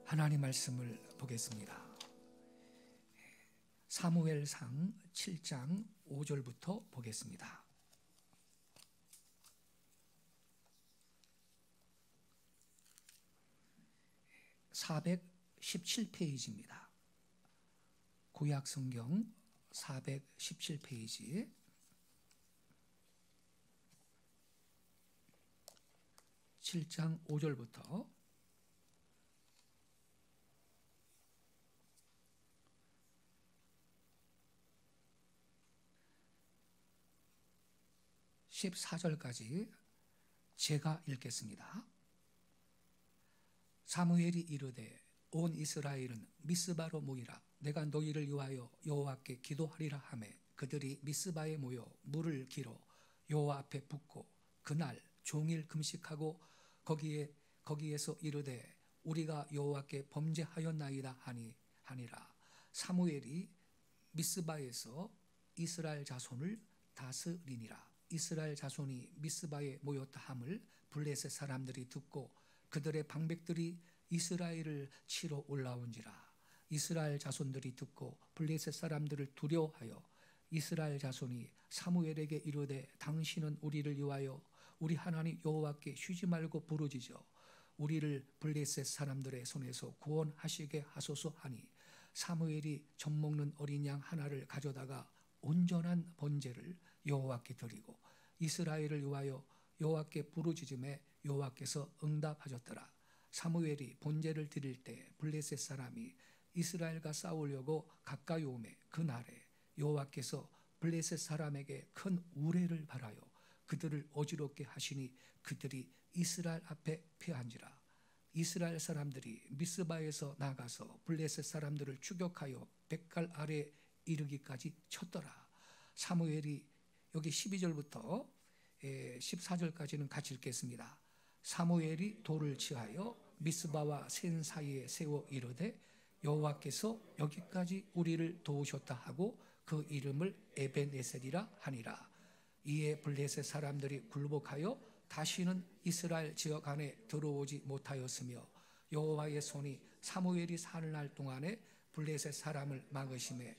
하나님 말씀을 보겠습니다. 사무엘상 7장 5절부터 보겠습니다. (417페이지입니다) 구약성경 417페이지 7장 5절부터 14절까지 제가 읽겠습니다. 사무엘이 이르되 온 이스라엘은 미스바로 모이라. 내가 너희를 위하여 여호와께 기도하리라 하매 그들이 미스바에 모여 물을 길어 여호와 앞에 붓고 그날 종일 금식하고 거기에서 이르되 우리가 여호와께 범죄하였나이다 하니라. 사무엘이 미스바에서 이스라엘 자손을 다스리니라. 이스라엘 자손이 미스바에 모였다 함을 블레셋 사람들이 듣고 그들의 방백들이 이스라엘을 치러 올라온지라. 이스라엘 자손들이 듣고 블레셋 사람들을 두려워하여 이스라엘 자손이 사무엘에게 이르되 당신은 우리를 위하여 우리 하나님 여호와께 쉬지 말고 부르짖어 우리를 블레셋 사람들의 손에서 구원하시게 하소서 하니 사무엘이 젖먹는 어린 양 하나를 가져다가 온전한 번제를 여호와께 드리고 이스라엘을 위하여 여호와께 부르짖음에 여호와께서 응답하셨더라. 사무엘이 번제를 드릴 때 블레셋 사람이 이스라엘과 싸우려고 가까이 오매 그날에 여호와께서 블레셋 사람에게 큰 우레를 발하여 그들을 어지럽게 하시니 그들이 이스라엘 앞에 패한지라. 이스라엘 사람들이 미스바에서 나가서 블레셋 사람들을 추격하여 백갈 아래 이르기까지 쳤더라. 사무엘이 여기 12절부터 14절까지는 같이 읽겠습니다. 사무엘이 돌을 취하여 미스바와 센 사이에 세워 이르되 여호와께서 여기까지 우리를 도우셨다 하고 그 이름을 에벤에셀이라 하니라. 이에 블레셋 사람들이 굴복하여 다시는 이스라엘 지역 안에 들어오지 못하였으며 여호와의 손이 사무엘이 사는 날 동안에 블레셋 사람을 막으심에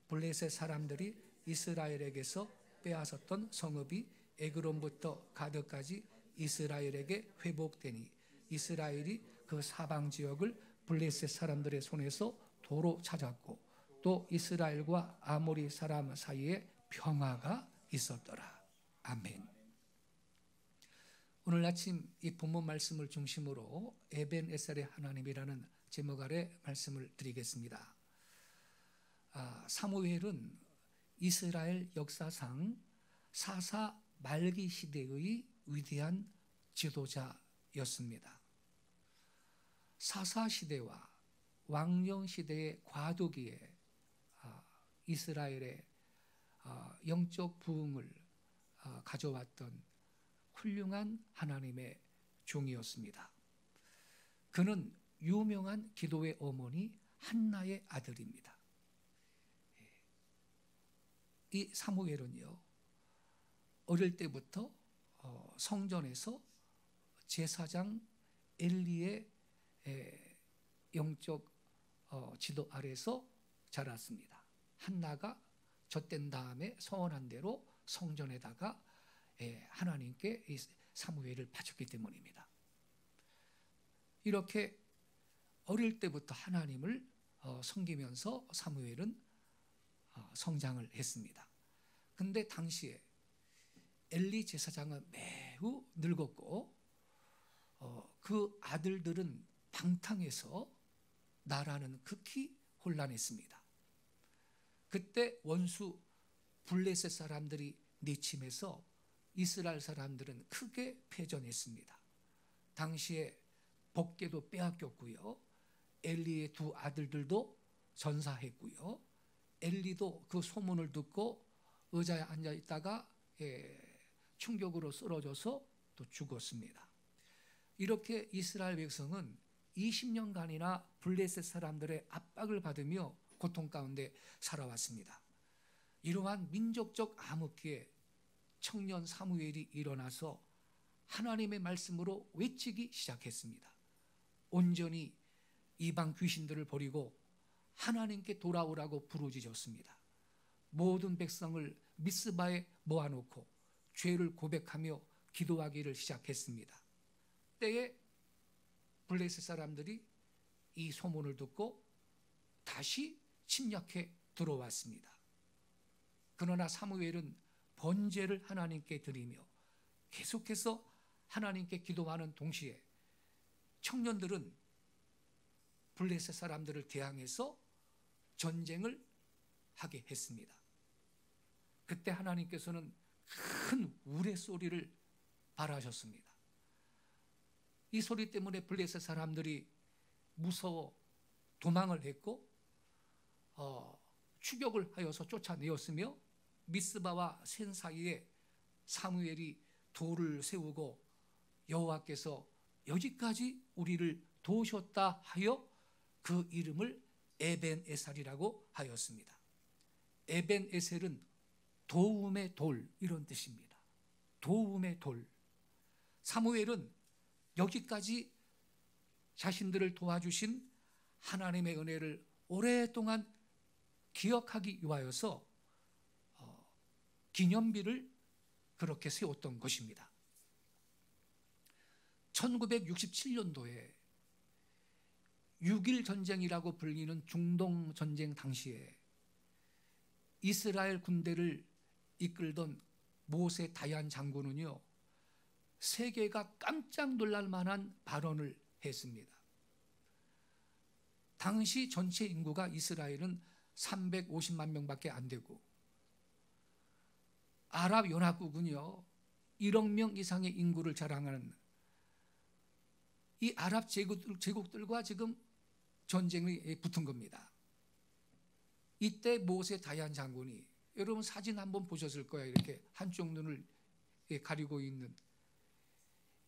블레셋 사람들이 이스라엘에게서 빼앗았던 성읍이 에그론부터 가드까지 이스라엘에게 회복되니 이스라엘이 그 사방 지역을 블레셋 사람들의 손에서 도로 찾았고 또 이스라엘과 아모리 사람 사이에 평화가 있었더라. 아멘. 오늘 아침 이 본문 말씀을 중심으로 에벤에셀의 하나님이라는 제목 아래 말씀을 드리겠습니다. 사무엘은 이스라엘 역사상 사사 말기 시대의 위대한 지도자였습니다. 사사 시대와 왕정 시대의 과도기에 이스라엘의 영적 부흥을 가져왔던 훌륭한 하나님의 종이었습니다. 그는 유명한 기도의 어머니 한나의 아들입니다. 이 사무엘은요, 어릴 때부터 성전에서 제사장 엘리의 영적 지도 아래서 자랐습니다. 한나가 젖된 다음에 서원한 대로 성전에다가 하나님께 사무엘을 바쳤기 때문입니다. 이렇게 어릴 때부터 하나님을 섬기면서 사무엘은 성장을 했습니다. 근데 당시에 엘리 제사장은 매우 늙었고 그 아들들은 방탕해서 나라는 극히 혼란했습니다. 그때 원수 블레셋 사람들이 내침해서 이스라엘 사람들은 크게 패전했습니다. 당시에 법궤도 빼앗겼고요. 엘리의 두 아들들도 전사했고요. 엘리도 그 소문을 듣고 의자에 앉아 있다가 충격으로 쓰러져서 또 죽었습니다. 이렇게 이스라엘 백성은 20년간이나 블레셋 사람들의 압박을 받으며 고통 가운데 살아왔습니다. 이러한 민족적 암흑기에 청년 사무엘이 일어나서 하나님의 말씀으로 외치기 시작했습니다. 온전히 이방 귀신들을 버리고 하나님께 돌아오라고 부르짖었습니다. 모든 백성을 미스바에 모아놓고 죄를 고백하며 기도하기를 시작했습니다. 때에 블레셋 사람들이 이 소문을 듣고 다시 침략해 들어왔습니다. 그러나 사무엘은 번제를 하나님께 드리며 계속해서 하나님께 기도하는 동시에 청년들은 블레셋 사람들을 대항해서 전쟁을 하게 했습니다. 그때 하나님께서는 큰 우레소리를 발하셨습니다. 이 소리 때문에 블레셋 사람들이 무서워 도망을 했고 추격을 하여서 쫓아내었으며 미스바와 센 사이에 사무엘이 돌을 세우고 여호와께서 여기까지 우리를 도우셨다 하여 그 이름을 에벤에살이라고 하였습니다. 에벤에셀은 도움의 돌 이런 뜻입니다. 도움의 돌. 사무엘은 여기까지 자신들을 도와주신 하나님의 은혜를 오랫동안 기억하기 위하여서 기념비를 그렇게 세웠던 것입니다. 1967년도에 6.1 전쟁이라고 불리는 중동 전쟁 당시에 이스라엘 군대를 이끌던 모세 다얀 장군은요, 세계가 깜짝 놀랄 만한 발언을 했습니다. 당시 전체 인구가 이스라엘은 350만 명밖에 안 되고 아랍연합국은요 1억 명 이상의 인구를 자랑하는 이 아랍 제국들과 지금 전쟁에 붙은 겁니다. 이때 모세 다얀 장군이, 여러분 사진 한번 보셨을 거예요. 이렇게 한쪽 눈을 가리고 있는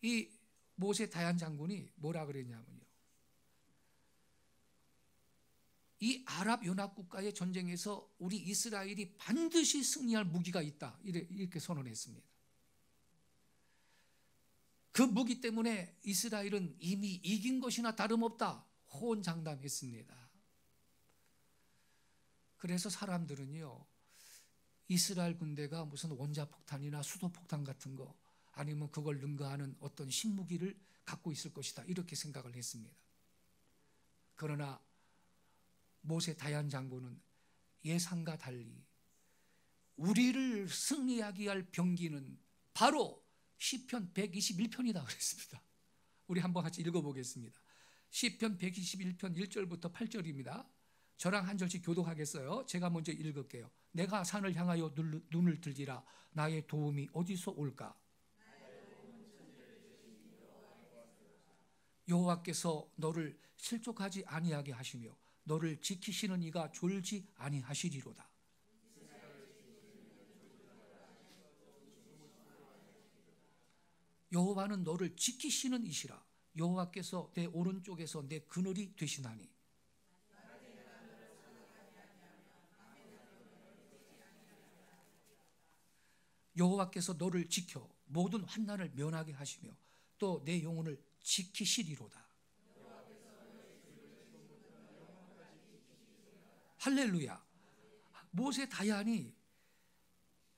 이 모세 다얀 장군이 뭐라 그랬냐면요, 이 아랍 연합 국가의 전쟁에서 우리 이스라엘이 반드시 승리할 무기가 있다, 이렇게 선언했습니다. 그 무기 때문에 이스라엘은 이미 이긴 것이나 다름없다 호언장담했습니다. 그래서 사람들은요, 이스라엘 군대가 무슨 원자폭탄이나 수소폭탄 같은 거 아니면 그걸 능가하는 어떤 신무기를 갖고 있을 것이다 이렇게 생각을 했습니다. 그러나 모세 다얀 장군은 예상과 달리 우리를 승리하게 할 병기는 바로 시편 121편이다 그랬습니다. 우리 한번 같이 읽어보겠습니다. 시편 121편 1절부터 8절입니다. 저랑 한 절씩 교독하겠어요. 제가 먼저 읽을게요. 내가 산을 향하여 눈을 들리라. 나의 도움이 어디서 올까? 여호와께서 너를 실족하지 아니하게 하시며 너를 지키시는 이가 졸지 아니하시리로다. 여호와는 너를 지키시는 이시라. 여호와께서 내 오른쪽에서 내 그늘이 되시나니 여호와께서 너를 지켜 모든 환난을 면하게 하시며 또 내 영혼을 지키시리로다. 할렐루야. 모세 다얀이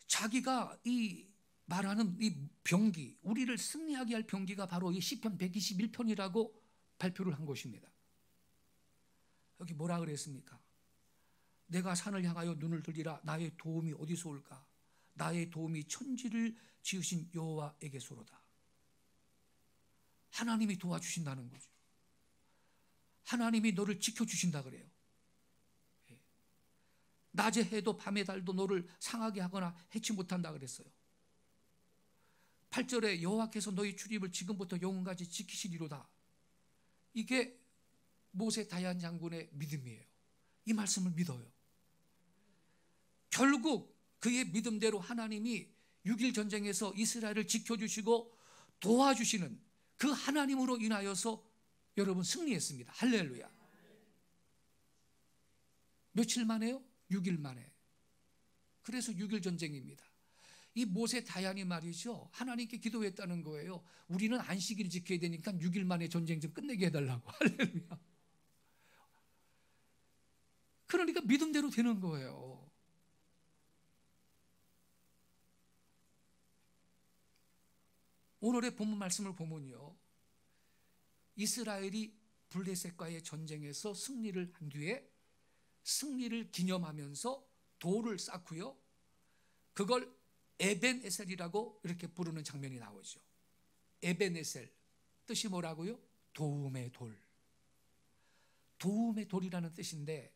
자기가 이 말하는 이 병기, 우리를 승리하게 할 병기가 바로 이 시편 121편이라고 발표를 한 것입니다. 여기 뭐라 그랬습니까? 내가 산을 향하여 눈을 들리라. 나의 도움이 어디서 올까? 나의 도움이 천지를 지으신 여호와에게서로다. 하나님이 도와주신다는 거죠. 하나님이 너를 지켜주신다 그래요. 낮의 해도 밤의 달도 너를 상하게 하거나 해치 못한다 그랬어요. 8절에 여호와께서 너희 출입을 지금부터 영원까지 지키시리로다. 이게 모세 다얀 장군의 믿음이에요. 이 말씀을 믿어요. 결국 그의 믿음대로 하나님이 6.1 전쟁에서 이스라엘을 지켜주시고 도와주시는 그 하나님으로 인하여서 여러분 승리했습니다. 할렐루야. 며칠 만에요? 6일 만에. 그래서 6.1 전쟁입니다. 이 모세 다얀이 말이죠, 하나님께 기도했다는 거예요. 우리는 안식일을 지켜야 되니까 6일 만에 전쟁 좀 끝내게 해달라고. 할렐루야. 그러니까 믿음대로 되는 거예요. 오늘의 본문 말씀을 보면요, 이스라엘이 블레셋과의 전쟁에서 승리를 한 뒤에 승리를 기념하면서 돌을 쌓고요, 그걸 에벤에셀이라고 이렇게 부르는 장면이 나오죠. 에벤에셀, 뜻이 뭐라고요? 도움의 돌. 도움의 돌이라는 뜻인데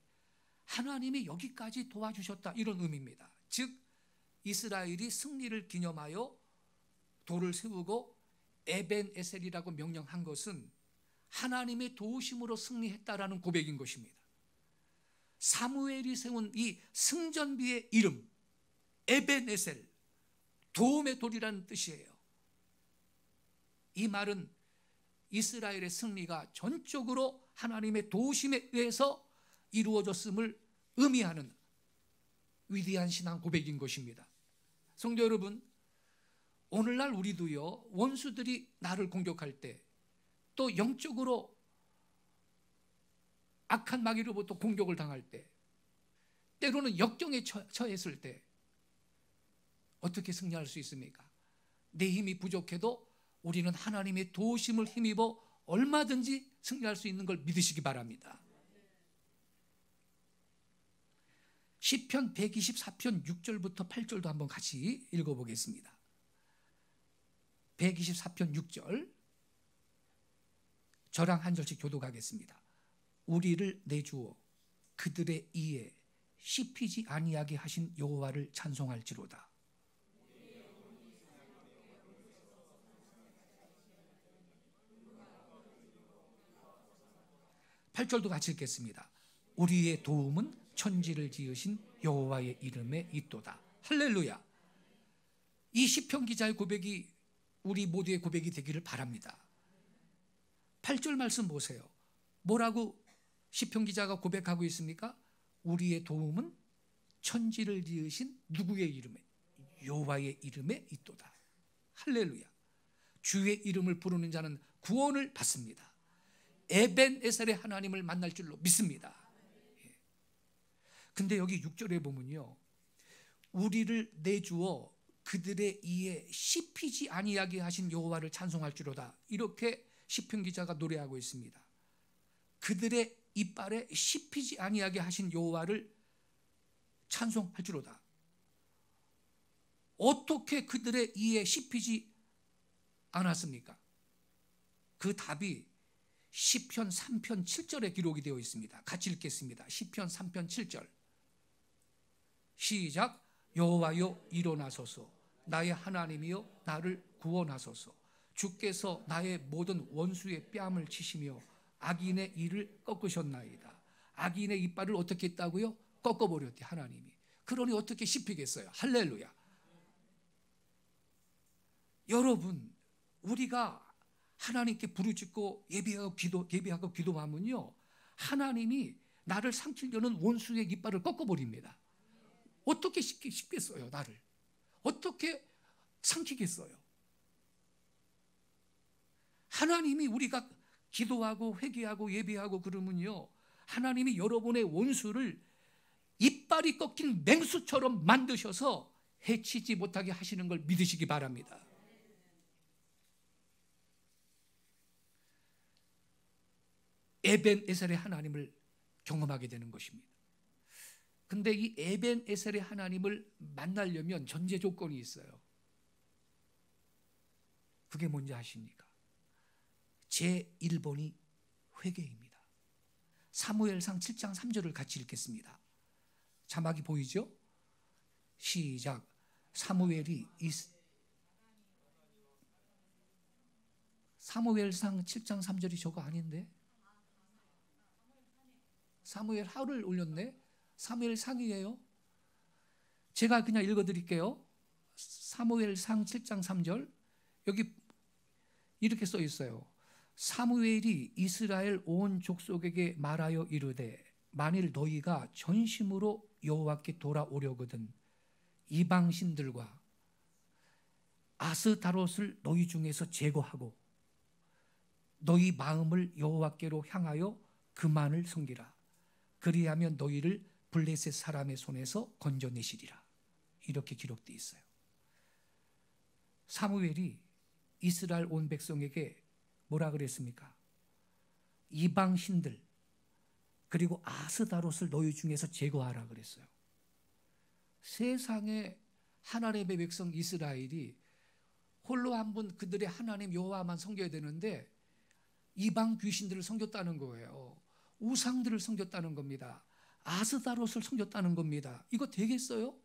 하나님이 여기까지 도와주셨다, 이런 의미입니다. 즉 이스라엘이 승리를 기념하여 돌을 세우고 에벤에셀이라고 명령한 것은 하나님의 도우심으로 승리했다라는 고백인 것입니다. 사무엘이 세운 이 승전비의 이름 에벤에셀, 도움의 돌이라는 뜻이에요. 이 말은 이스라엘의 승리가 전적으로 하나님의 도우심에 의해서 이루어졌음을 의미하는 위대한 신앙 고백인 것입니다. 성도 여러분, 오늘날 우리도요, 원수들이 나를 공격할 때, 또 영적으로 악한 마귀로부터 공격을 당할 때, 때로는 역경에 처했을 때 어떻게 승리할 수 있습니까? 내 힘이 부족해도 우리는 하나님의 도우심을 힘입어 얼마든지 승리할 수 있는 걸 믿으시기 바랍니다. 시편 124편 6절부터 8절도 한번 같이 읽어보겠습니다. 124편 6절, 저랑 한 절씩 교독하겠습니다. 우리를 내주어 그들의 이에 씹히지 아니하게 하신 여호와를 찬송할지로다. 8절도 같이 읽겠습니다. 우리의 도움은 천지를 지으신 여호와의 이름에 있도다. 할렐루야. 이 시편 기자의 고백이 우리 모두의 고백이 되기를 바랍니다. 8절 말씀 보세요. 뭐라고 시편 기자가 고백하고 있습니까? 우리의 도움은 천지를 지으신 누구의 이름에? 여호와의 이름에 있도다. 할렐루야. 주의 이름을 부르는 자는 구원을 받습니다. 에벤에셀의 하나님을 만날 줄로 믿습니다. 근데 여기 6절에 보면요, 우리를 내주어 그들의 이에 씹히지 아니하게 하신 여호와를 찬송할지로다, 이렇게 시편 기자가 노래하고 있습니다. 그들의 이빨에 씹히지 아니하게 하신 여호와를 찬송할지로다. 어떻게 그들의 이에 씹히지 않았습니까? 그 답이 시편 3편 7절에 기록이 되어 있습니다. 같이 읽겠습니다. 시편 3편 7절 시작. 여호와여 일어나소서, 나의 하나님이여 나를 구원하소서. 주께서 나의 모든 원수의 뺨을 치시며 악인의 이를 꺾으셨나이다. 악인의 이빨을 어떻게 했다고요? 꺾어버렸대 하나님이. 그러니 어떻게 씹히겠어요? 할렐루야. 여러분, 우리가 하나님께 부르짖고 예배하고 기도하면요, 하나님이 나를 삼키려는 원수의 이빨을 꺾어버립니다. 어떻게 씹겠어요? 나를 어떻게 삼키겠어요? 하나님이 우리가 기도하고 회개하고 예배하고 그러면요, 하나님이 여러분의 원수를 이빨이 꺾인 맹수처럼 만드셔서 해치지 못하게 하시는 걸 믿으시기 바랍니다. 에벤에셀의 하나님을 경험하게 되는 것입니다. 근데 이 에벤에셀의 하나님을 만나려면 전제 조건이 있어요. 그게 뭔지 아십니까? 제 1번이 회개입니다. 사무엘상 7장 3절을 같이 읽겠습니다. 자막이 보이죠? 시작. 사무엘상 7장 3절이 저거 아닌데? 사무엘 하를 올렸네? 사무엘상이에요. 제가 그냥 읽어드릴게요. 사무엘상 7장 3절, 여기 이렇게 써 있어요. 사무엘이 이스라엘 온 족속에게 말하여 이르되 만일 너희가 전심으로 여호와께 돌아오려거든 이방 신들과 아스타롯을 너희 중에서 제거하고 너희 마음을 여호와께로 향하여 그만을 섬기라. 그리하면 너희를 블레셋 사람의 손에서 건져내시리라. 이렇게 기록되어 있어요. 사무엘이 이스라엘 온 백성에게 뭐라 그랬습니까? 이방 신들 그리고 아스다롯을 너희 중에서 제거하라 그랬어요. 세상에 하나님의 백성 이스라엘이 홀로 한 분 그들의 하나님 여호와만 섬겨야 되는데 이방 귀신들을 섬겼다는 거예요. 우상들을 섬겼다는 겁니다. 아스다롯을 섬겼다는 겁니다. 이거 되겠어요?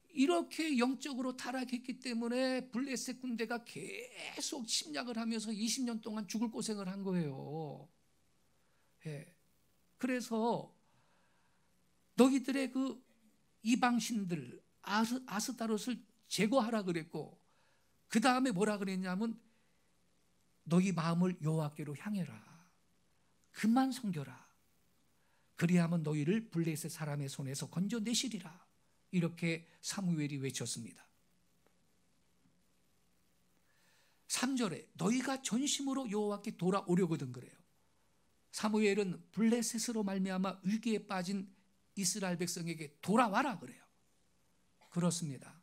이렇게 영적으로 타락했기 때문에 블레셋 군대가 계속 침략을 하면서 20년 동안 죽을 고생을 한 거예요. 예. 그래서 너희들의 그 이방신들 아스다롯을 제거하라 그랬고, 그 다음에 뭐라 그랬냐면 너희 마음을 여호와께로 향해라. 그만 섬겨라. 그리하면 너희를 블레셋 사람의 손에서 건져내시리라. 이렇게 사무엘이 외쳤습니다. 3절에 너희가 전심으로 여호와께 돌아오려거든 그래요. 사무엘은 블레셋으로 말미암아 위기에 빠진 이스라엘 백성에게 돌아와라 그래요. 그렇습니다.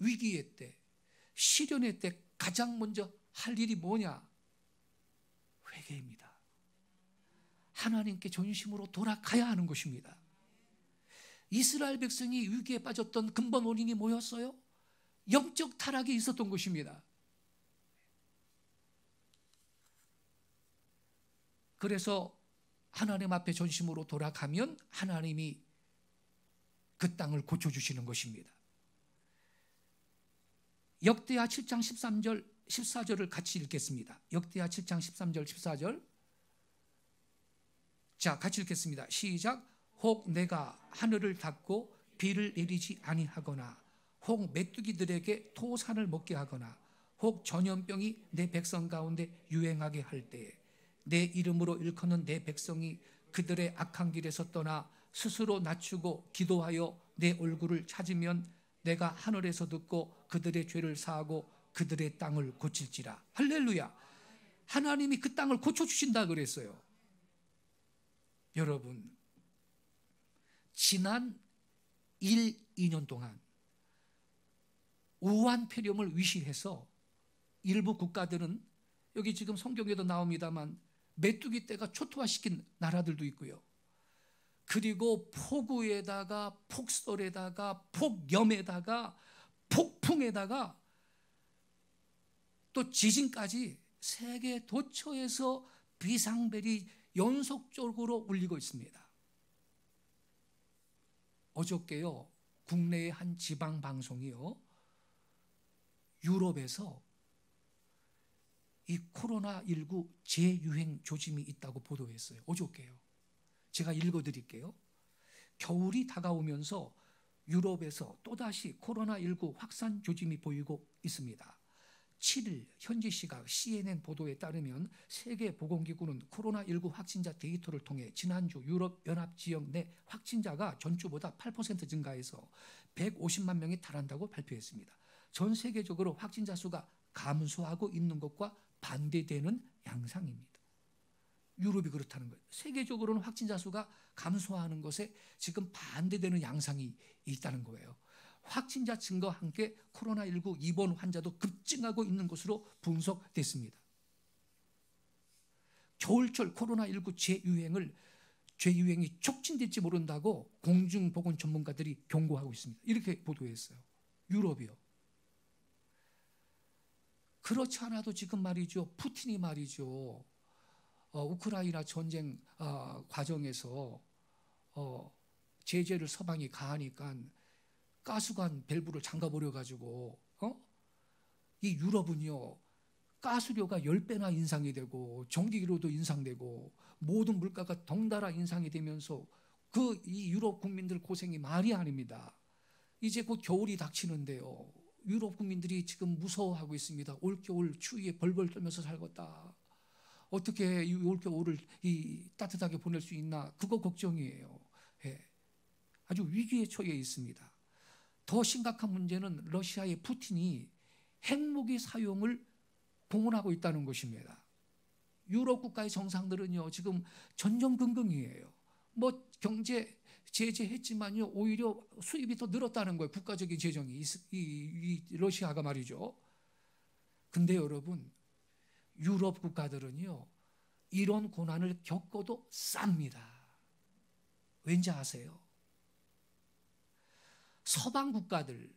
위기의 때, 시련의 때 가장 먼저 할 일이 뭐냐? 회개입니다. 하나님께 전심으로 돌아가야 하는 것입니다. 이스라엘 백성이 위기에 빠졌던 근본 원인이 뭐였어요? 영적 타락이 있었던 것입니다. 그래서 하나님 앞에 전심으로 돌아가면 하나님이 그 땅을 고쳐주시는 것입니다. 역대하 7장 13절 14절을 같이 읽겠습니다. 역대하 7장 13절 14절. 자, 같이 읽겠습니다. 시작. 혹 내가 하늘을 닫고 비를 내리지 아니하거나 혹 메뚜기들에게 토산을 먹게 하거나 혹 전염병이 내 백성 가운데 유행하게 할 때에 내 이름으로 일컫는 내 백성이 그들의 악한 길에서 떠나 스스로 낮추고 기도하여 내 얼굴을 찾으면 내가 하늘에서 듣고 그들의 죄를 사하고 그들의 땅을 고칠지라. 할렐루야. 하나님이 그 땅을 고쳐주신다 그랬어요. 여러분, 지난 1, 2년 동안 우한 폐렴을 위시해서 일부 국가들은, 여기 지금 성경에도 나옵니다만 메뚜기 떼가 초토화시킨 나라들도 있고요. 그리고 폭우에다가 폭설에다가 폭염에다가 폭풍에다가 또 지진까지 세계 도처에서 비상벨이 연속적으로 울리고 있습니다. 어저께요, 국내의 한 지방 방송이요, 유럽에서 이 코로나19 재유행 조짐이 있다고 보도했어요. 어저께요. 제가 읽어드릴게요. 겨울이 다가오면서 유럽에서 또다시 코로나19 확산 조짐이 보이고 있습니다. 7일 현지 시각 CNN 보도에 따르면 세계보건기구는 코로나19 확진자 데이터를 통해 지난주 유럽 연합 지역 내 확진자가 전주보다 8% 증가해서 150만 명이 달한다고 발표했습니다. 전 세계적으로 확진자 수가 감소하고 있는 것과 반대되는 양상입니다. 유럽이 그렇다는 거예요. 세계적으로는 확진자 수가 감소하는 것에 지금 반대되는 양상이 있다는 거예요. 확진자 증가와 함께 코로나19 입원 환자도 급증하고 있는 것으로 분석됐습니다. 겨울철 코로나19 재유행이 촉진될지 모른다고 공중보건 전문가들이 경고하고 있습니다. 이렇게 보도했어요. 유럽이요. 그렇지 않아도 지금 말이죠, 푸틴이 말이죠, 우크라이나 전쟁 과정에서 제재를 서방이 가하니까 가스관 밸브를 잠가버려 가지고 이 유럽은요, 가스료가 10배나 인상이 되고 전기료도 인상되고 모든 물가가 덩달아 인상이 되면서 이 유럽 국민들 고생이 말이 아닙니다. 이제 곧 겨울이 닥치는데요, 유럽 국민들이 지금 무서워하고 있습니다. 올겨울 추위에 벌벌 떨면서 살겠다. 어떻게 이 올겨울을 따뜻하게 보낼 수 있나, 그거 걱정이에요. 예. 아주 위기에 처해 있습니다. 더 심각한 문제는 러시아의 푸틴이 핵무기 사용을 공언하고 있다는 것입니다. 유럽 국가의 정상들은요 지금 전전긍긍이에요. 뭐 경제 제재했지만요 오히려 수입이 더 늘었다는 거예요. 국가적인 재정이 이 러시아가 말이죠. 근데 여러분 유럽 국가들은요 이런 고난을 겪어도 쌉니다. 왠지 아세요? 서방 국가들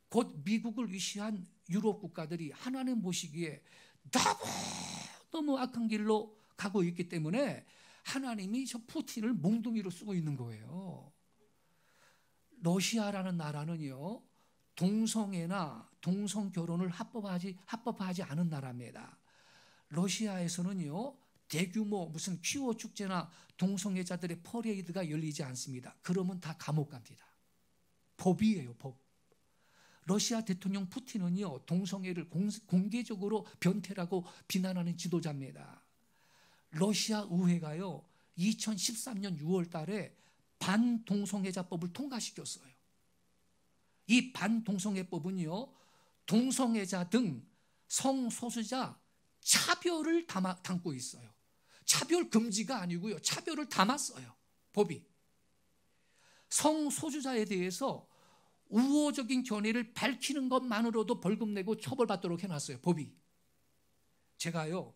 곧 미국을 위시한 유럽 국가들이 하나님 보시기에 너무 악한 길로 가고 있기 때문에 하나님이 저 푸틴을 몽둥이로 쓰고 있는 거예요. 러시아라는 나라는요 동성애나 동성 결혼을 합법화하지 않은 나라입니다. 러시아에서는요 대규모 무슨 퀴어 축제나 동성애자들의 퍼레이드가 열리지 않습니다. 그러면 다 감옥 갑니다. 법이에요, 법. 러시아 대통령 푸틴은요 동성애를 공개적으로 변태라고 비난하는 지도자입니다. 러시아 의회가요 2013년 6월 달에 반동성애자법을 통과시켰어요. 이 반동성애법은요 동성애자 등 성소수자 차별을 담고 있어요. 차별 금지가 아니고요 차별을 담았어요. 법이 성소수자에 대해서 우호적인 견해를 밝히는 것만으로도 벌금 내고 처벌받도록 해놨어요. 법이. 제가요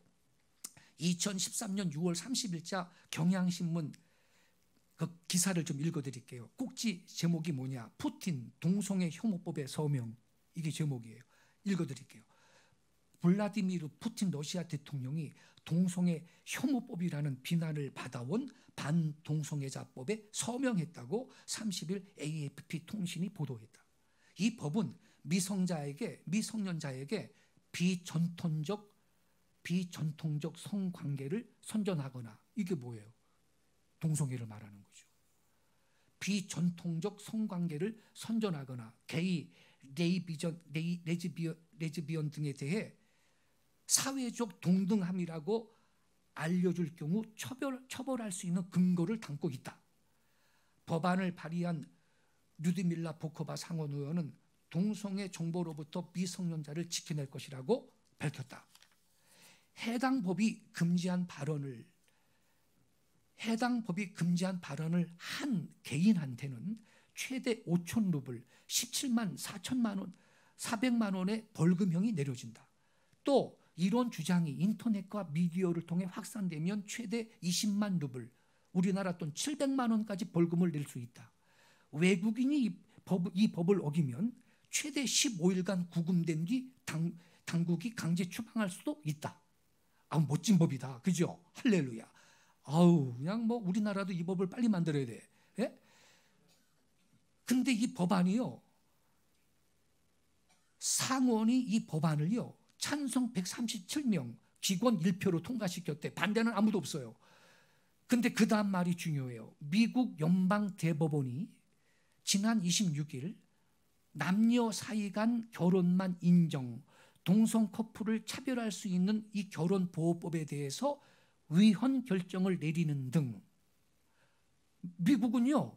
2013년 6월 30일자 경향신문 그 기사를 좀 읽어드릴게요. 꼭지 제목이 뭐냐? 푸틴 동성애 혐오법의 서명. 이게 제목이에요. 읽어드릴게요. 블라디미르 푸틴 러시아 대통령이 동성애 혐오법이라는 비난을 받아온 반동성애자법에 서명했다고 30일 AFP 통신이 보도했다. 이 법은 미성년자에게 비전통적 성관계를 선전하거나 이게 뭐예요? 동성애를 말하는 거죠. 비전통적 성관계를 선전하거나 게이, 레즈비언 등에 대해 사회적 동등함이라고 알려줄 경우 처벌할 수 있는 근거를 담고 있다. 법안을 발의한 류드밀라 보코바 상원의원은 동성애 정보로부터 미성년자를 지켜낼 것이라고 밝혔다. 해당 법이 금지한 발언을 한 개인한테는 최대 5천 루블, 17만 400만 원의 벌금형이 내려진다. 또 이런 주장이 인터넷과 미디어를 통해 확산되면 최대 20만 루블, 우리나라 돈 700만 원까지 벌금을 낼 수 있다. 외국인이 이 법을 어기면 최대 15일간 구금된 뒤 당국이 강제 추방할 수도 있다. 멋진 법이다. 그죠? 할렐루야. 그냥 뭐 우리나라도 이 법을 빨리 만들어야 돼. 예? 근데 이 법안이요. 상원이 이 법안을요. 찬성 137명, 기권 1표로 통과시켰대. 반대는 아무도 없어요. 근데 그 다음 말이 중요해요. 미국 연방대법원이 지난 26일 남녀 사이 간 결혼만 인정, 동성 커플을 차별할 수 있는 이 결혼보호법에 대해서 위헌 결정을 내리는 등 미국은요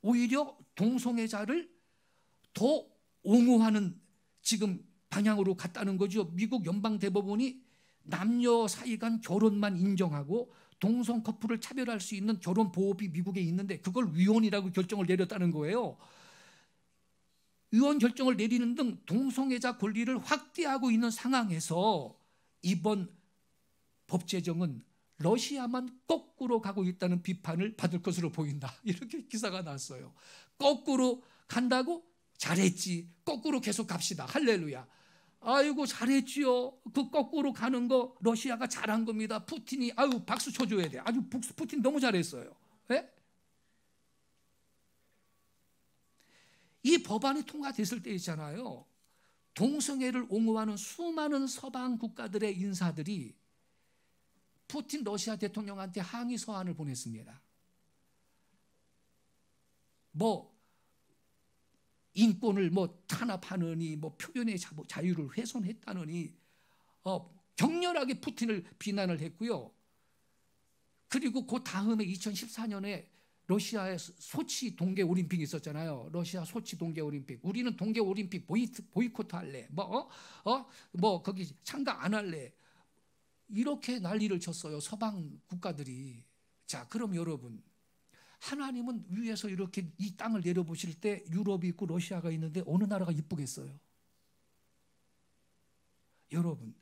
오히려 동성애자를 더 옹호하는 지금 방향으로 갔다는 거죠. 미국 연방대법원이 남녀 사이 간 결혼만 인정하고 동성 커플을 차별할 수 있는 결혼보호법이 미국에 있는데 그걸 위헌이라고 결정을 내렸다는 거예요. 위헌 결정을 내리는 등 동성애자 권리를 확대하고 있는 상황에서 이번 법 제정은 러시아만 거꾸로 가고 있다는 비판을 받을 것으로 보인다. 이렇게 기사가 났어요. 거꾸로 간다고? 잘했지. 거꾸로 계속 갑시다. 할렐루야. 아이고 잘했지요. 그 거꾸로 가는 거 러시아가 잘한 겁니다. 푸틴이 박수 쳐줘야 돼. 아주 푸틴 너무 잘했어요. 네? 이 법안이 통과됐을 때 있잖아요. 동성애를 옹호하는 수많은 서방 국가들의 인사들이 푸틴 러시아 대통령한테 항의 서한을 보냈습니다. 인권을 탄압하느니 표현의 자유를 훼손했다느니 격렬하게 푸틴을 비난을 했고요. 그리고 그 다음에 2014년에 러시아의 소치 동계올림픽이 있었잖아요. 러시아 소치 동계올림픽. 우리는 동계올림픽 보이콧 할래. 거기 참가 안 할래. 이렇게 난리를 쳤어요. 서방 국가들이. 자, 그럼 여러분, 하나님은 위에서 이렇게 이 땅을 내려보실 때 유럽이 있고 러시아가 있는데 어느 나라가 이쁘겠어요? 여러분,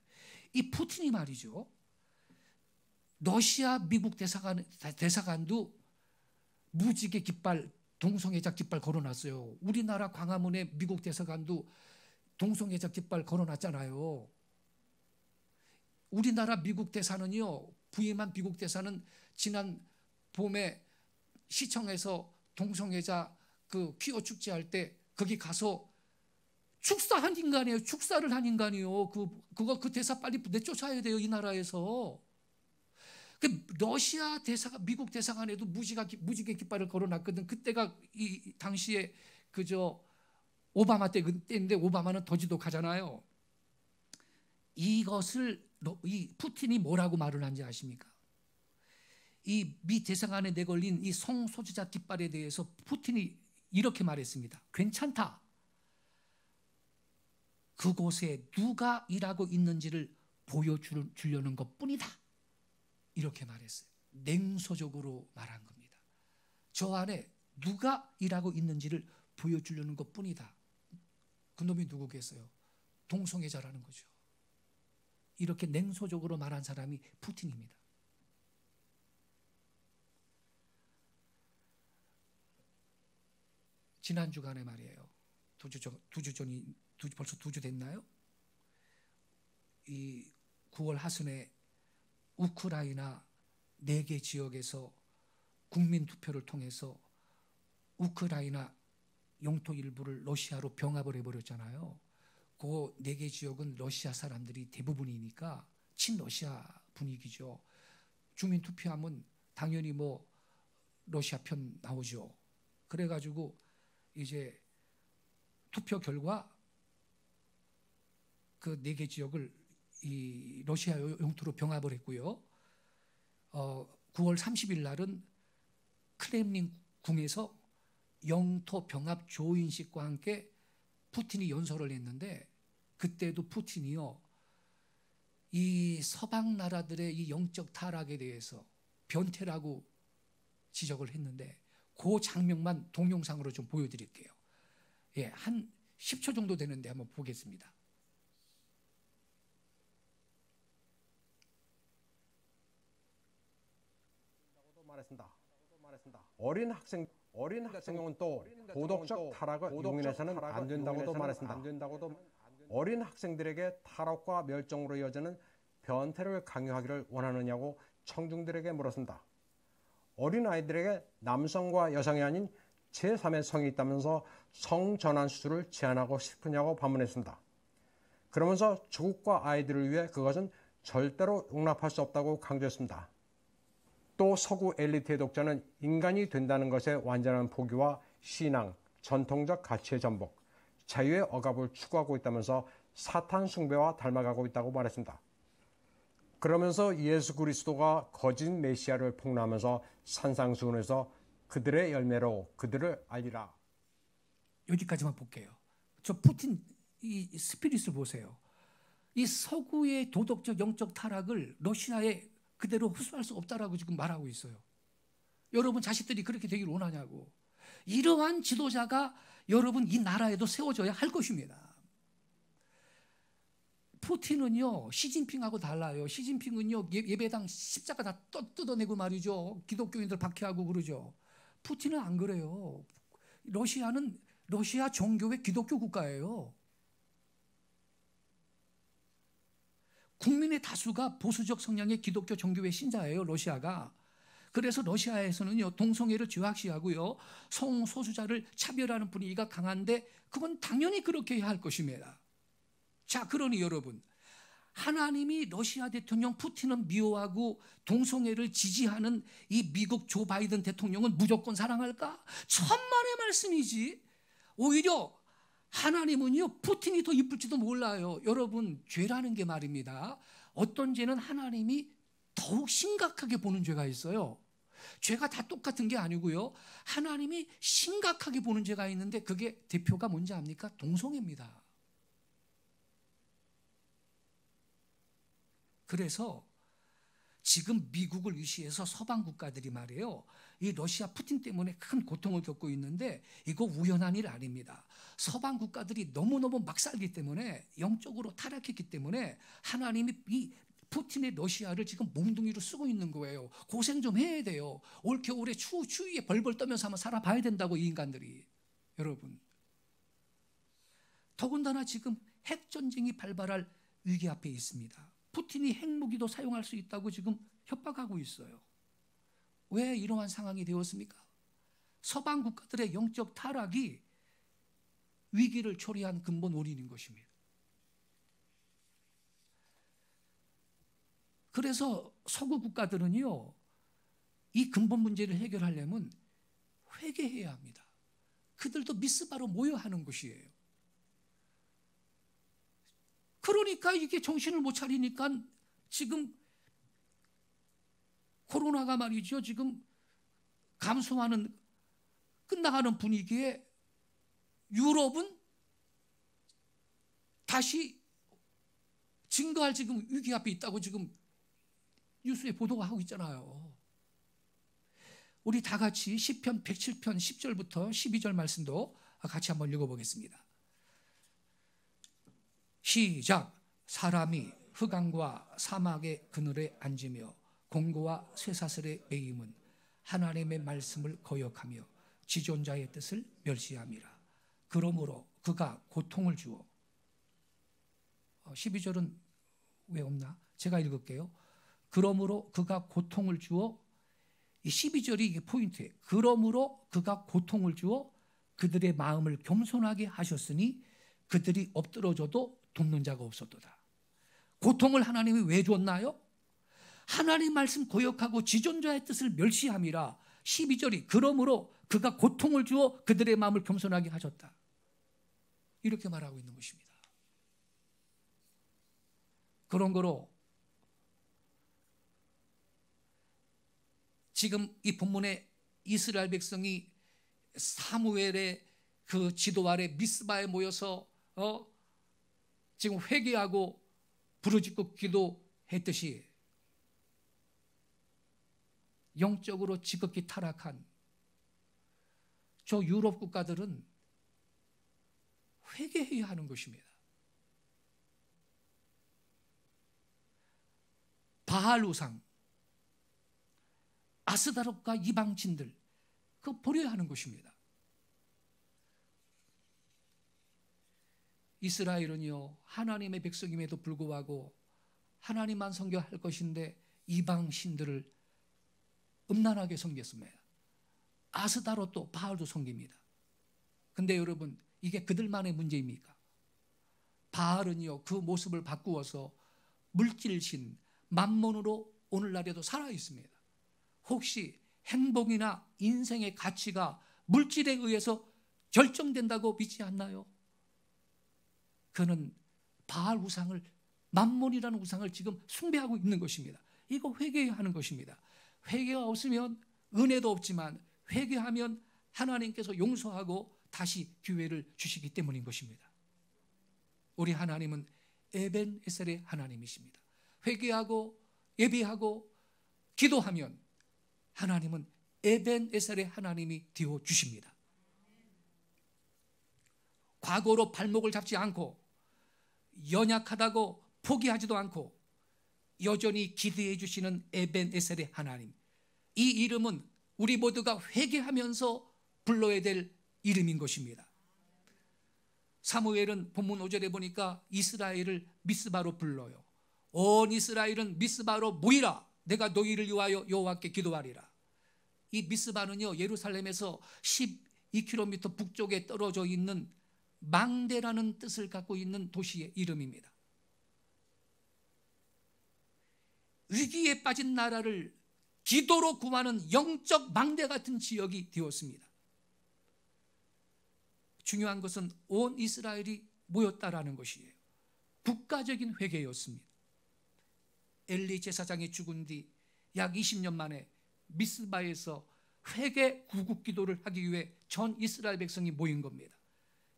이 푸틴이 말이죠. 러시아 미국 대사관도 무지개 깃발, 동성애자 깃발 걸어놨어요. 우리나라 광화문에 미국 대사관도 동성애자 깃발 걸어놨잖아요. 우리나라 미국 대사는요, 부임한 미국 대사는 지난 봄에 시청에서 동성애자 그 퀴어 축제할 때 거기 가서 축사한 인간이에요. 축사를 한 인간이요. 그 대사 빨리 내쫓아야 돼요, 이 나라에서. 러시아 대사관, 미국 대사관에도 무지개 깃발을 걸어놨거든. 그때가 이 당시에 오바마 때인데 오바마는 더 지독하잖아요. 이것을 이 푸틴이 뭐라고 말을 한지 아십니까? 이 미 대사관에 내걸린 이 성소수자 깃발에 대해서 푸틴이 이렇게 말했습니다. 괜찮다. 그곳에 누가 일하고 있는지를 보여주려는 것뿐이다. 이렇게 말했어요. 냉소적으로 말한 겁니다. 저 안에 누가 일하고 있는지를 보여주려는 것뿐이다. 그놈이 누구겠어요? 동성애자라는 거죠. 이렇게 냉소적으로 말한 사람이 푸틴입니다. 지난 주간에 말이에요. 벌써 2주 됐나요? 이 9월 하순에 우크라이나 4개 지역에서 국민 투표를 통해서 우크라이나 영토 일부를 러시아로 병합을 해버렸잖아요. 그 4개 지역은 러시아 사람들이 대부분이니까 친러시아 분위기죠. 주민 투표하면 당연히 러시아 편 나오죠. 그래가지고 이제 투표 결과 그 4개 지역을 이 러시아 영토로 병합을 했고요. 9월 30일 날은 크렘린 궁에서 영토 병합 조인식과 함께 푸틴이 연설을 했는데, 그때도 푸틴이요, 이 서방 나라들의 이 영적 타락에 대해서 변태라고 지적을 했는데, 그 장면만 동영상으로 좀 보여드릴게요. 예, 한 10초 정도 되는데 한번 보겠습니다. 말했습니다. 어린 학생은 또 도덕적 타락을 용인해서는 안 된다고도 말했습니다. 어린 학생들에게 타락과 멸종으로 이어지는 변태를 강요하기를 원하느냐고 청중들에게 물었습니다. 어린 아이들에게 남성과 여성이 아닌 제3의 성이 있다면서 성전환 수술을 제한하고 싶으냐고 반문했습니다. 그러면서 조국과 아이들을 위해 그것은 절대로 용납할 수 없다고 강조했습니다. 또 서구 엘리트의 독자는 인간이 된다는 것의 완전한 포기와 신앙, 전통적 가치의 전복, 자유의 억압을 추구하고 있다면서 사탄 숭배와 닮아가고 있다고 말했습니다. 그러면서 예수 그리스도가 거짓 메시아를 폭로하면서 산상수훈에서 그들의 열매로 그들을 알리라. 여기까지만 볼게요. 저 푸틴 이 스피릿을 보세요. 이 서구의 도덕적 영적 타락을 러시아에 그대로 흡수할 수 없다라고 지금 말하고 있어요. 여러분 자식들이 그렇게 되기를 원하냐고. 이러한 지도자가 여러분 이 나라에도 세워져야 할 것입니다. 푸틴은요, 시진핑하고 달라요. 시진핑은요, 예배당 십자가 다 뜯어내고 말이죠. 기독교인들 박해하고 그러죠. 푸틴은 안 그래요. 러시아는 러시아 정교회 기독교 국가예요. 국민의 다수가 보수적 성향의 기독교 정교회 신자예요, 러시아가. 그래서 러시아에서는요, 동성애를 죄악시하고요, 성소수자를 차별하는 분위기가 강한데 그건 당연히 그렇게 해야 할 것입니다. 자, 그러니 여러분, 하나님이 러시아 대통령 푸틴은 미워하고 동성애를 지지하는 이 미국 조 바이든 대통령은 무조건 사랑할까? 천만의 말씀이지. 오히려 하나님은요, 푸틴이 더 이쁠지도 몰라요. 여러분, 죄라는 게 말입니다. 어떤 죄는 하나님이 더욱 심각하게 보는 죄가 있어요. 죄가 다 똑같은 게 아니고요, 하나님이 심각하게 보는 죄가 있는데 그게 대표가 뭔지 압니까? 동성애입니다. 그래서 지금 미국을 위시해서 서방 국가들이 말이에요, 이 러시아 푸틴 때문에 큰 고통을 겪고 있는데 이거 우연한 일 아닙니다. 서방 국가들이 너무너무 막 살기 때문에, 영적으로 타락했기 때문에 하나님이 이 푸틴의 러시아를 지금 몽둥이로 쓰고 있는 거예요. 고생 좀 해야 돼요. 올 겨울에 추위에 벌벌 떠면서 한번 살아봐야 된다고, 이 인간들이. 여러분, 더군다나 지금 핵전쟁이 발발할 위기 앞에 있습니다. 푸틴이 핵무기도 사용할 수 있다고 지금 협박하고 있어요. 왜 이러한 상황이 되었습니까? 서방 국가들의 영적 타락이 위기를 초래한 근본 원인인 것입니다. 그래서 서구 국가들은요, 이 근본 문제를 해결하려면 회개해야 합니다. 그들도 미스바로 모여 하는 것이에요. 그러니까 이게 정신을 못 차리니까 지금 코로나가 말이죠, 지금 감소하는, 끝나가는 분위기에 유럽은 다시 증거할 지금 위기 앞에 있다고 지금 뉴스에 보도가 하고 있잖아요. 우리 다 같이 시편 107편 10절부터 12절 말씀도 같이 한번 읽어보겠습니다. 시작. 사람이 흑암과 사막의 그늘에 앉으며 공고와 쇠사슬의 매임은 하나님의 말씀을 거역하며 지존자의 뜻을 멸시함이라. 그러므로 그가 고통을 주어, 12절은 왜 없나? 제가 읽을게요. 그러므로 그가 고통을 주어, 이 12절이 이게 포인트예요. 그러므로 그가 고통을 주어 그들의 마음을 겸손하게 하셨으니 그들이 엎드러져도 돕는 자가 없었도다. 고통을 하나님이 왜 줬나요? 하나님 말씀 고역하고 지존자의 뜻을 멸시함이라. 12절이 그러므로 그가 고통을 주어 그들의 마음을 겸손하게 하셨다, 이렇게 말하고 있는 것입니다. 그런 거로 지금 이 본문에 이스라엘 백성이 사무엘의 그 지도 아래 미스바에 모여서 지금 회개하고 부르짖고 기도했듯이 영적으로 지극히 타락한 저 유럽 국가들은 회개해야 하는 것입니다. 바알 우상, 아스다롯과 이방신들, 그거 버려야 하는 것입니다. 이스라엘은요, 하나님의 백성임에도 불구하고 하나님만 섬겨할 것인데 이방신들을 음란하게 섬겼습니다. 아스다롯도 바알도 섬깁니다. 근데 여러분, 이게 그들만의 문제입니까? 바알은요, 그 모습을 바꾸어서 물질신, 만몬으로 오늘날에도 살아 있습니다. 혹시 행복이나 인생의 가치가 물질에 의해서 결정된다고 믿지 않나요? 그는 바알 우상을, 만몬이라는 우상을 지금 숭배하고 있는 것입니다. 이거 회개해야 하는 것입니다. 회개가 없으면 은혜도 없지만 회개하면 하나님께서 용서하고 다시 기회를 주시기 때문인 것입니다. 우리 하나님은 에벤에셀의 하나님이십니다. 회개하고 예배하고 기도하면 하나님은 에벤에셀의 하나님이 되어 주십니다. 과거로 발목을 잡지 않고 연약하다고 포기하지도 않고 여전히 기도해 주시는 에벤에셀의 하나님, 이 이름은 우리 모두가 회개하면서 불러야 될 이름인 것입니다. 사무엘은 본문 5절에 보니까 이스라엘을 미스바로 불러요. 온 이스라엘은 미스바로 모이라. 내가 너희를 위하여 여호와께 기도하리라. 이 미스바는요, 예루살렘에서 12km 북쪽에 떨어져 있는 망대라는 뜻을 갖고 있는 도시의 이름입니다. 위기에 빠진 나라를 기도로 구하는 영적 망대 같은 지역이 되었습니다. 중요한 것은 온 이스라엘이 모였다라는 것이에요. 국가적인 회개였습니다. 엘리 제사장이 죽은 뒤 약 20년 만에 미스바에서 회개 구국 기도를 하기 위해 전 이스라엘 백성이 모인 겁니다.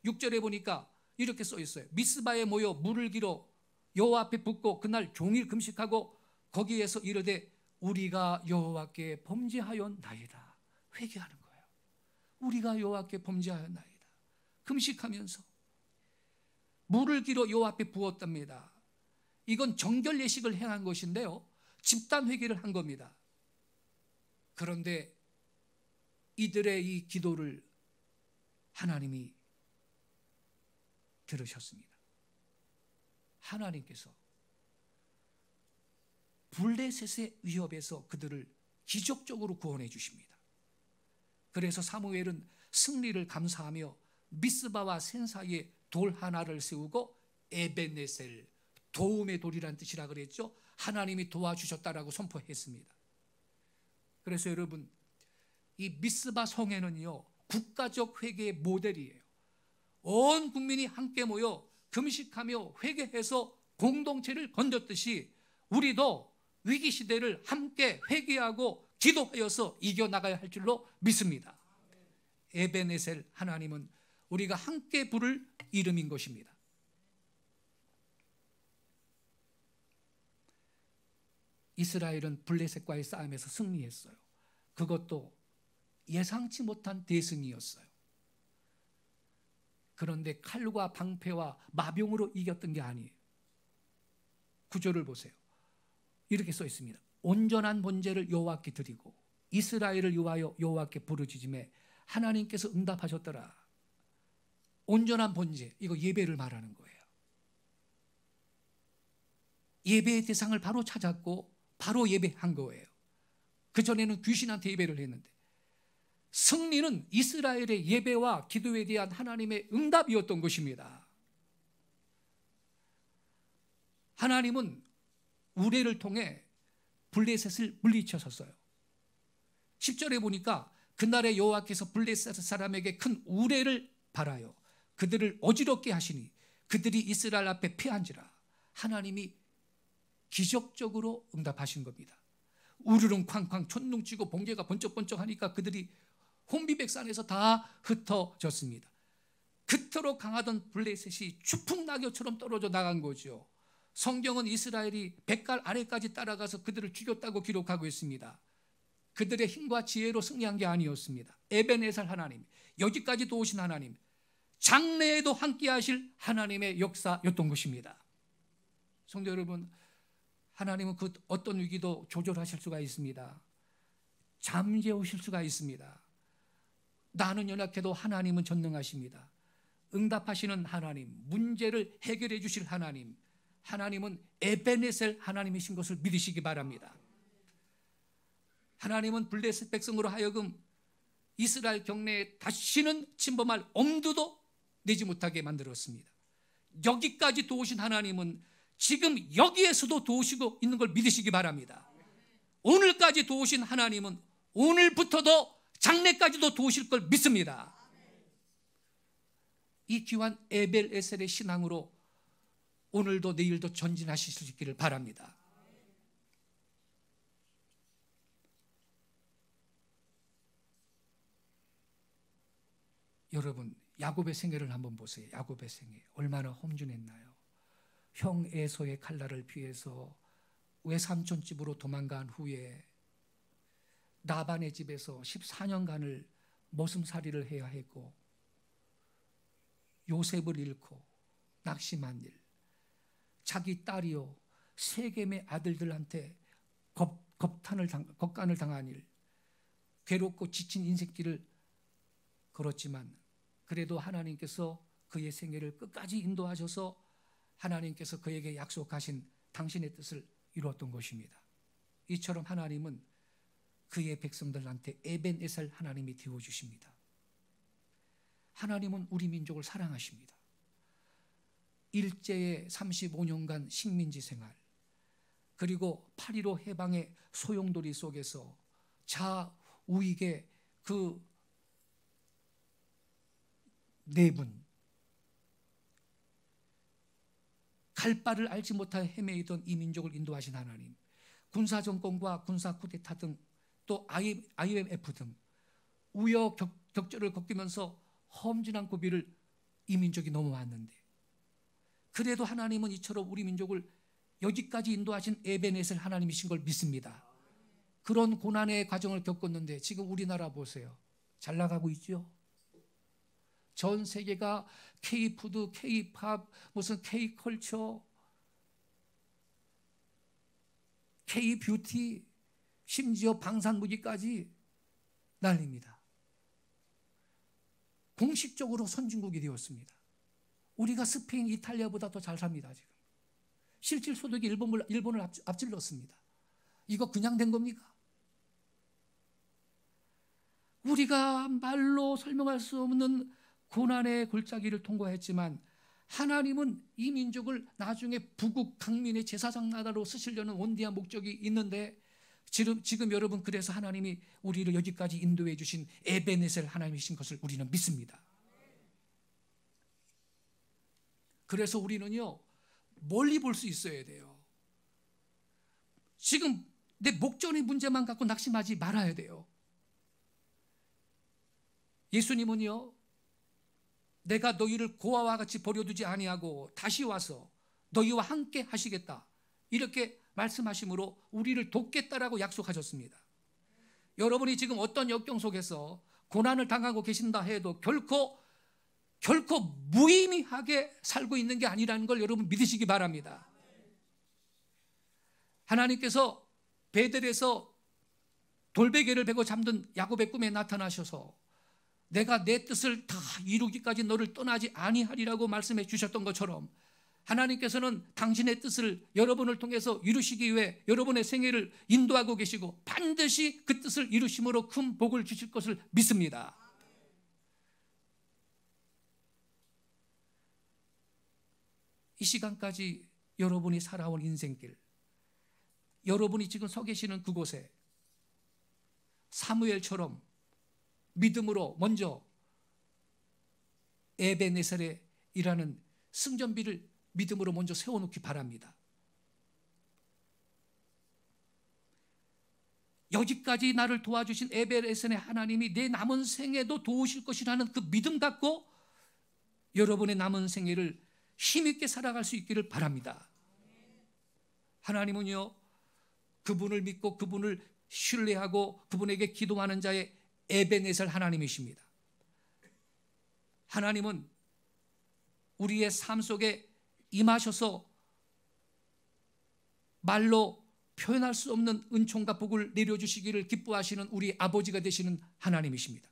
6절에 보니까 이렇게 써 있어요. 미스바에 모여 물을 길어 여호와 앞에 붓고 그날 종일 금식하고 거기에서 이르되 우리가 여호와께 범죄하였나이다. 회개하는 거예요. 우리가 여호와께 범죄하였나이다. 금식하면서 물을 길어 여호와 앞에 부었답니다. 이건 정결 예식을 행한 것인데요, 집단 회개를 한 겁니다. 그런데 이들의 이 기도를 하나님이 들으셨습니다. 하나님께서 블레셋의 위협에서 그들을 기적적으로 구원해 주십니다. 그래서 사무엘은 승리를 감사하며 미스바와 센 사이에 돌 하나를 세우고 에벤네셀, 도움의 돌이라는 뜻이라 그랬죠. 하나님이 도와주셨다라고 선포했습니다. 그래서 여러분, 이 미스바 성에는요, 국가적 회개의 모델이에요. 온 국민이 함께 모여 금식하며 회개해서 공동체를 건졌듯이 우리도 위기 시대를 함께 회개하고 기도하여서 이겨나가야 할 줄로 믿습니다. 에벤에셀, 하나님은 우리가 함께 부를 이름인 것입니다. 이스라엘은 블레셋과의 싸움에서 승리했어요. 그것도 예상치 못한 대승이었어요. 그런데 칼과 방패와 마병으로 이겼던 게 아니에요. 구절을 보세요. 이렇게 써 있습니다. 온전한 번제를 여호와께 드리고 이스라엘을 위하여 여호와께 부르짖음에 하나님께서 응답하셨더라. 온전한 번제, 이거 예배를 말하는 거예요. 예배의 대상을 바로 찾았고 바로 예배한 거예요. 그전에는 귀신한테 예배를 했는데, 승리는 이스라엘의 예배와 기도에 대한 하나님의 응답이었던 것입니다. 하나님은 우레를 통해 블레셋을 물리치셨어요. 10절에 보니까 그날에 여호와께서 블레셋 사람에게 큰 우레를 발하여 그들을 어지럽게 하시니 그들이 이스라엘 앞에 패한지라. 하나님이 기적적으로 응답하신 겁니다. 우르릉 쾅쾅 천둥치고 번개가 번쩍번쩍 하니까 그들이 혼비백산에서 다 흩어졌습니다. 그토록 강하던 블레셋이 추풍낙엽처럼 떨어져 나간 거죠. 성경은 이스라엘이 백갈 아래까지 따라가서 그들을 죽였다고 기록하고 있습니다. 그들의 힘과 지혜로 승리한 게 아니었습니다. 에벤에셀 하나님, 여기까지 도우신 하나님, 장래에도 함께 하실 하나님의 역사였던 것입니다. 성도 여러분, 하나님은 그 어떤 위기도 조절하실 수가 있습니다. 잠재우실 수가 있습니다. 나는 연약해도 하나님은 전능하십니다. 응답하시는 하나님, 문제를 해결해 주실 하나님, 하나님은 에벤에셀 하나님이신 것을 믿으시기 바랍니다. 하나님은 블레셋 백성으로 하여금 이스라엘 경내에 다시는 침범할 엄두도 내지 못하게 만들었습니다. 여기까지 도우신 하나님은 지금 여기에서도 도우시고 있는 걸 믿으시기 바랍니다. 오늘까지 도우신 하나님은 오늘부터도 장래까지도 도우실 걸 믿습니다. 이 귀한 에벨에셀의 신앙으로 오늘도 내일도 전진하실 수 있기를 바랍니다. 여러분, 야곱의 생애를 한번 보세요. 야곱의 생애 얼마나 험준했나요? 형 에서의 칼날을 피해서 외삼촌 집으로 도망간 후에 라반의 집에서 14년간을 머슴살이를 해야 했고, 요셉을 잃고 낙심한 일, 자기 딸이요 세겜의 아들들한테 겁간을 당한 일, 괴롭고 지친 인생길을 걸었지만 그래도 하나님께서 그의 생애를 끝까지 인도하셔서 하나님께서 그에게 약속하신 당신의 뜻을 이루었던 것입니다. 이처럼 하나님은 그의 백성들한테 에벤에셀 하나님이 되어주십니다. 하나님은 우리 민족을 사랑하십니다. 일제의 35년간 식민지 생활, 그리고 8.15 해방의 소용돌이 속에서 자우익의 그 내분, 갈 바를 알지 못하여 헤매이던 이 민족을 인도하신 하나님, 군사정권과 군사 쿠데타 등 또 IMF 등 우여곡절을 겪으면서 험준한 고비를 이 민족이 넘어왔는데, 그래도 하나님은 이처럼 우리 민족을 여기까지 인도하신 에벤에셀 하나님이신 걸 믿습니다. 그런 고난의 과정을 겪었는데 지금 우리나라 보세요. 잘 나가고 있죠. 전 세계가 K푸드, K팝, 무슨 K컬처, K뷰티, 심지어 방산무기까지 난립니다. 공식적으로 선진국이 되었습니다. 우리가 스페인, 이탈리아보다 더 잘 삽니다. 지금 실질 소득이 일본을 앞질렀습니다. 이거 그냥 된 겁니까? 우리가 말로 설명할 수 없는 고난의 골짜기를 통과했지만 하나님은 이 민족을 나중에 북극 강민의 제사장 나라로 쓰시려는 원대한 목적이 있는데 지금 여러분, 그래서 하나님이 우리를 여기까지 인도해 주신 에베네셀 하나님이신 것을 우리는 믿습니다. 그래서 우리는요, 멀리 볼 수 있어야 돼요. 지금 내 목전의 문제만 갖고 낙심하지 말아야 돼요. 예수님은요, 내가 너희를 고아와 같이 버려두지 아니하고 다시 와서 너희와 함께 하시겠다, 이렇게 말씀하심으로 우리를 돕겠다라고 약속하셨습니다. 여러분이 지금 어떤 역경 속에서 고난을 당하고 계신다 해도 결코 무의미하게 살고 있는 게 아니라는 걸 여러분 믿으시기 바랍니다. 하나님께서 베델에서 돌베개를 베고 잠든 야곱의 꿈에 나타나셔서 내가 내 뜻을 다 이루기까지 너를 떠나지 아니하리라고 말씀해 주셨던 것처럼 하나님께서는 당신의 뜻을 여러분을 통해서 이루시기 위해 여러분의 생애를 인도하고 계시고 반드시 그 뜻을 이루심으로 큰 복을 주실 것을 믿습니다. 이 시간까지 여러분이 살아온 인생길, 여러분이 지금 서 계시는 그곳에 사무엘처럼 믿음으로 먼저 에베네셀이라는 승전비를 믿음으로 먼저 세워놓기 바랍니다. 여기까지 나를 도와주신 에베네셀의 하나님이 내 남은 생에도 도우실 것이라는 그 믿음 갖고 여러분의 남은 생애를 힘있게 살아갈 수 있기를 바랍니다. 하나님은요, 그분을 믿고 그분을 신뢰하고 그분에게 기도하는 자의 에베네셀 하나님이십니다. 하나님은 우리의 삶 속에 임하셔서 말로 표현할 수 없는 은총과 복을 내려주시기를 기뻐하시는 우리 아버지가 되시는 하나님이십니다.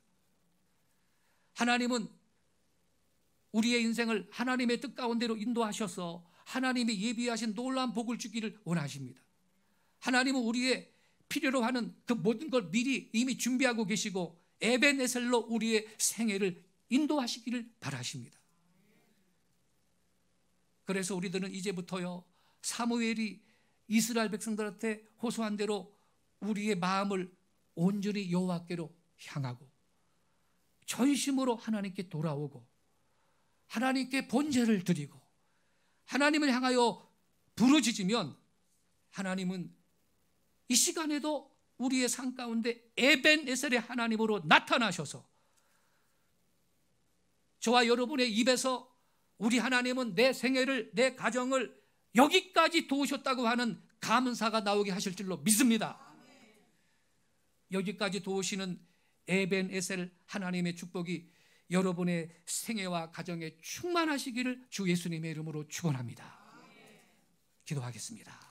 하나님은 우리의 인생을 하나님의 뜻 가운데로 인도하셔서 하나님이 예비하신 놀라운 복을 주기를 원하십니다. 하나님은 우리의 필요로 하는 그 모든 걸 미리 이미 준비하고 계시고 에베네셀로 우리의 생애를 인도하시기를 바라십니다. 그래서 우리들은 이제부터요, 사무엘이 이스라엘 백성들한테 호소한 대로 우리의 마음을 온전히 여호와께로 향하고 전심으로 하나님께 돌아오고 하나님께 번제를 드리고 하나님을 향하여 부르짖으면 하나님은 이 시간에도 우리의 삶 가운데 에벤에셀의 하나님으로 나타나셔서 저와 여러분의 입에서 우리 하나님은 내 생애를, 내 가정을 여기까지 도우셨다고 하는 감사가 나오게 하실 줄로 믿습니다. 여기까지 도우시는 에벤에셀 하나님의 축복이 여러분의 생애와 가정에 충만하시기를 주 예수님의 이름으로 축원합니다. 기도하겠습니다.